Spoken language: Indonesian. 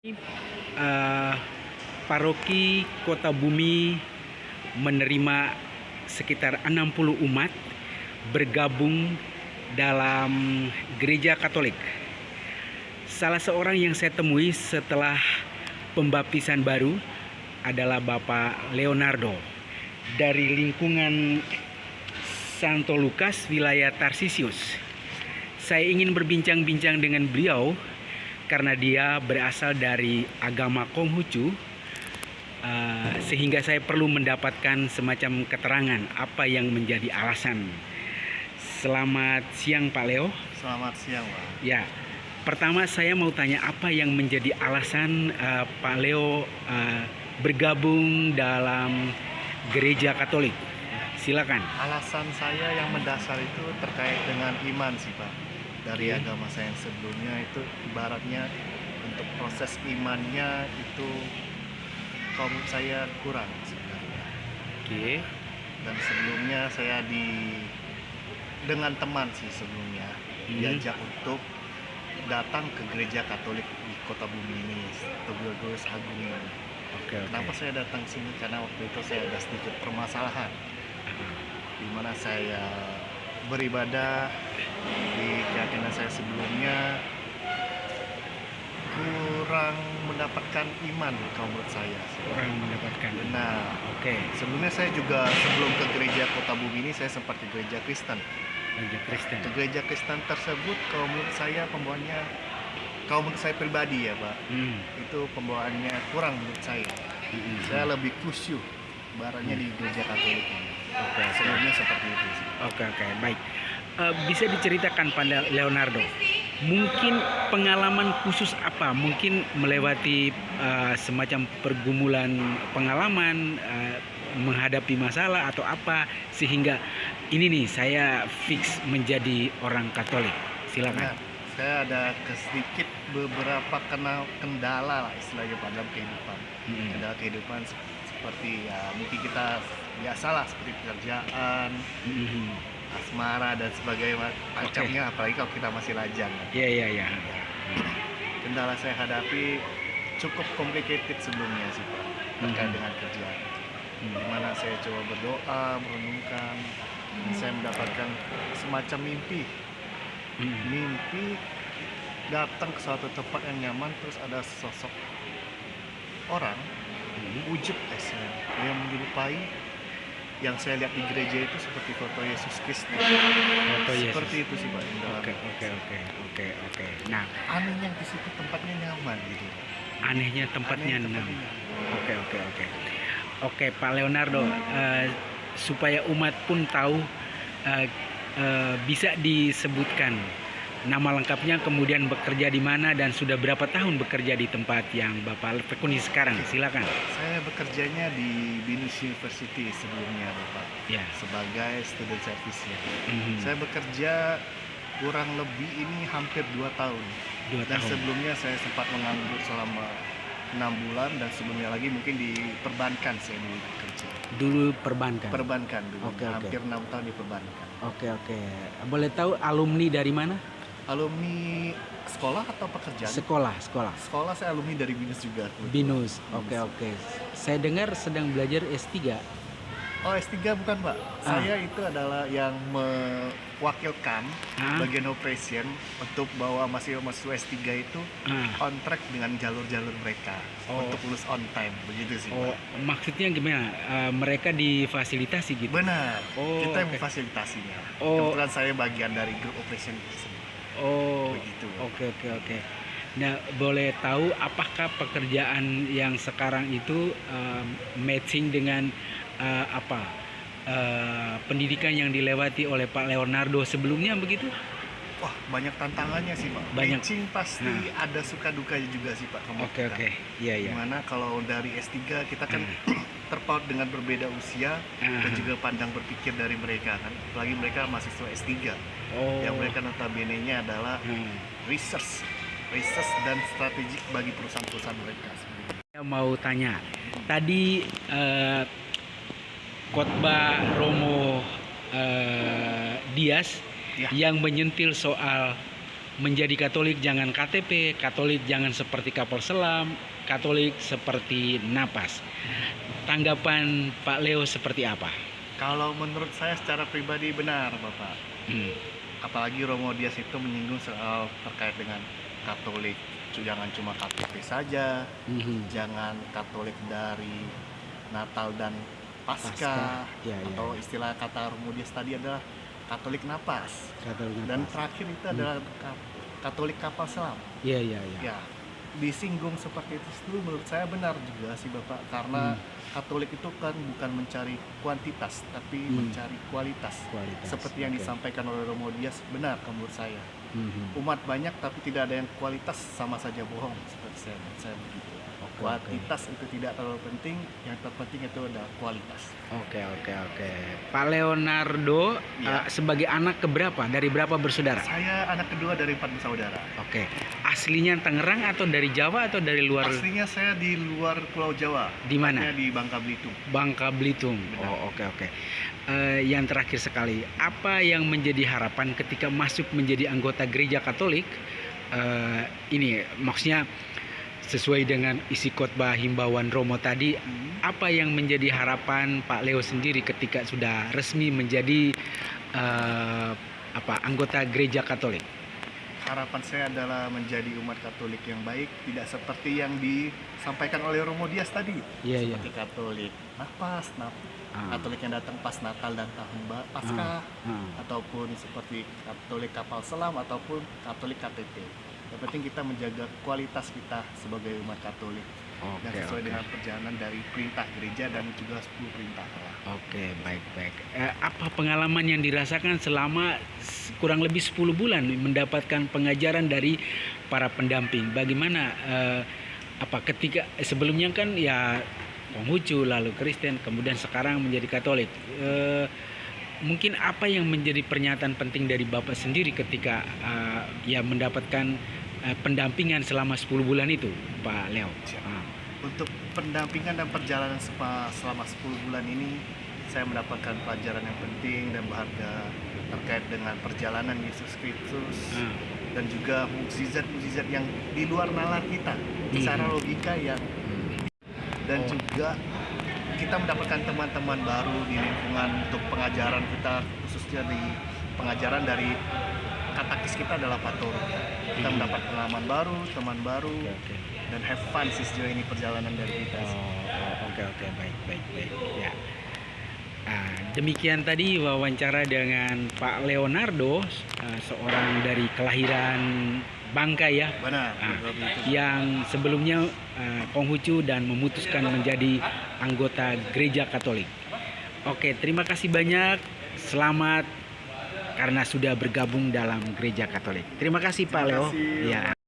Eh, Paroki Kota Bumi menerima sekitar 60 umat bergabung dalam gereja Katolik. Salah seorang yang saya temui setelah pembaptisan baru adalah Bapak Leonardo dari lingkungan Santo Lukas, wilayah Tarsisius. Saya ingin berbincang-bincang dengan beliau karena dia berasal dari agama Konghucu, sehingga saya perlu mendapatkan semacam keterangan apa yang menjadi alasan. Selamat siang Pak Leo. Selamat siang, Pak. Ya, pertama saya mau tanya apa yang menjadi alasan Pak Leo bergabung dalam gereja Katolik. Silakan. Alasan saya yang mendasar itu terkait dengan iman sih, Pak. Dari agama saya yang sebelumnya itu ibaratnya untuk proses imannya itu kaum saya kurang sebenarnya. Oke. Dan sebelumnya saya dengan teman sih sebelumnya diajak untuk datang ke gereja Katolik di Kota Bumi ini, Teguh Agung ini. Oke. Kenapa saya datang sini? Karena waktu itu saya ada sedikit permasalahan di mana saya beribadah di keyakinan saya sebelumnya kurang mendapatkan iman kalau menurut saya. Kurang mendapatkan. Nah, Oke. sebelumnya saya juga sebelum ke gereja Kota Bumi ini saya sempat ke gereja Kristen. Gereja Kristen. Ke gereja Kristen tersebut kalau menurut saya pembawaannya, kalau menurut saya pribadi ya Pak, itu pembawaannya kurang menurut saya. Saya lebih khusyuk barangnya di gereja Katolik ini. Oke. Sebelumnya seperti itu sih. Oke, baik. Bisa diceritakan pada Leonardo, mungkin pengalaman khusus apa? Mungkin melewati semacam pergumulan pengalaman, menghadapi masalah atau apa sehingga ini nih saya fix menjadi orang Katolik. Silakan. Nah, saya ada sedikit beberapa kendala lah istilahnya pada kehidupan. Kendala kehidupan seperti ya mungkin kita biasalah seperti pekerjaan, asmara dan sebagainya macamnya, apalagi kalau kita masih lajang. Iya. Kendala saya hadapi cukup complicated sebelumnya sih Pak, terkait dengan kerjaan. Dimana saya coba berdoa, merenungkan, dan saya mendapatkan semacam mimpi. Mimpi datang ke suatu tempat yang nyaman, terus ada sosok orang wujud yang menyerupai yang saya lihat di gereja itu seperti foto Yesus Kristus. Seperti itu sih Pak. Oke. Nah, anehnya di situ tempatnya nyaman gitu. Anehnya tempatnya nyaman. Oke, Pak Leonardo, supaya umat pun tahu, bisa disebutkan nama lengkapnya, kemudian bekerja di mana dan sudah berapa tahun bekerja di tempat yang Bapak tekuni sekarang. Silakan. Saya bekerjanya di Binus University sebelumnya Bapak, ya, sebagai student service ya. Saya bekerja kurang lebih ini hampir 2 tahun. Sebelumnya saya sempat menganggur selama 6 bulan dan sebelumnya lagi mungkin di perbankan saya dulu bekerja. Dulu perbankan. Perbankan dulu. Hampir 6 tahun di perbankan. Oke. Boleh tahu alumni dari mana? Alumni sekolah atau pekerjaan? Sekolah saya alumni dari Binus juga. Binus. Oke. Saya dengar sedang belajar S3. Oh, S3 bukan Pak. Saya itu adalah yang mewakilkan bagian operation untuk bawa mahasiswa S3 itu on track dengan jalur-jalur mereka untuk lulus on time, begitu sih Pak. Maksudnya gimana? Mereka difasilitasi gitu? Benar, kita yang memfasilitasinya. Kebetulan saya bagian dari grup operation tersebut. Begitu. Oke. Nah, boleh tahu apakah pekerjaan yang sekarang itu matching dengan pendidikan yang dilewati oleh Pak Leonardo sebelumnya begitu? Wah, banyak tantangannya sih Pak. Matching pasti ada suka dukanya juga sih Pak. Oke. Iya. Gimana kalau dari S3 kita kan terpaut dengan berbeda usia dan juga pandang berpikir dari mereka kan. Apalagi mereka mahasiswa S3. Yang mereka notabene-nya adalah research dan strategik bagi perusahaan-perusahaan mereka. Saya mau tanya, tadi khotbah Romo Dias yang menyentil soal menjadi Katolik jangan KTP, Katolik jangan seperti kapal selam, Katolik seperti napas. Tanggapan Pak Leo seperti apa? Kalau menurut saya secara pribadi benar, Bapak. Hmm. Apalagi Romo Dias itu menyinggung soal terkait dengan Katolik. Jangan cuma KTP saja, jangan Katolik dari Natal dan Paskah, Ya, atau istilah kata Romo Dias tadi adalah Katolik napas. Katolik Dan napas. terakhir itu adalah Katolik kapal selam. Iya. Ya, disinggung seperti itu menurut saya benar juga sih Bapak, karena Katolik itu kan bukan mencari kuantitas tapi mencari kualitas. Seperti yang Oke. disampaikan oleh Romo Dias, benar menurut saya. Mhm. Umat banyak tapi tidak ada yang kualitas, sama saja bohong, seperti saya begitu. Kuantitas itu tidak terlalu penting, yang terpenting itu adalah kualitas. Oke. Pak Leonardo Ya. sebagai anak keberapa? Dari berapa bersaudara? Saya anak kedua dari 4 bersaudara. Oke. Aslinya Tangerang atau dari Jawa atau dari luar? Aslinya saya di luar Pulau Jawa. Di mana? Tepatnya di Bangka Belitung. Bangka Belitung. Benar. Oh, oke. Yang terakhir sekali, apa yang menjadi harapan ketika masuk menjadi anggota gereja Katolik? Ini maksudnya sesuai dengan isi khotbah himbauan Romo tadi, apa yang menjadi harapan Pak Leo sendiri ketika sudah resmi menjadi anggota gereja Katolik? Harapan saya adalah menjadi umat Katolik yang baik, tidak seperti yang disampaikan oleh Romo Dias tadi. Iya. Seperti Katolik napas, Katolik yang datang pas Natal dan tahun Paskah, ataupun seperti Katolik kapal selam, ataupun Katolik KTP. Yang penting kita menjaga kualitas kita sebagai umat Katolik dan sesuai dengan perjalanan dari perintah gereja dan juga 10 perintah Allah. Oke, baik. Apa pengalaman yang dirasakan selama kurang lebih 10 bulan mendapatkan pengajaran dari para pendamping? Bagaimana ketika sebelumnya kan ya Konghucu, lalu Kristen, kemudian sekarang menjadi Katolik. Mungkin apa yang menjadi pernyataan penting dari Bapak sendiri ketika mendapatkan pendampingan selama 10 bulan itu, Pak Leo? Untuk pendampingan dan perjalanan selama 10 bulan ini, saya mendapatkan pelajaran yang penting dan berharga terkait dengan perjalanan Yesus Kristus dan juga mukjizat-mukjizat yang di luar nalar kita, secara logika dan juga kita mendapatkan teman-teman baru di lingkungan untuk pengajaran kita, khususnya di pengajaran dari katekis kita adalah pastor. Kita mendapat pengalaman baru, teman baru, dan have fun sih sejauh ini perjalanan dari kita. Oke, baik. Ya. Demikian tadi wawancara dengan Pak Leonardo, seorang dari kelahiran Bangka ya. Benar. Yang sebelumnya Konghucu dan memutuskan menjadi anggota gereja Katolik. Oke, terima kasih banyak. Selamat karena sudah bergabung dalam gereja Katolik. Terima kasih Pak Leo. Terima kasih. Ya.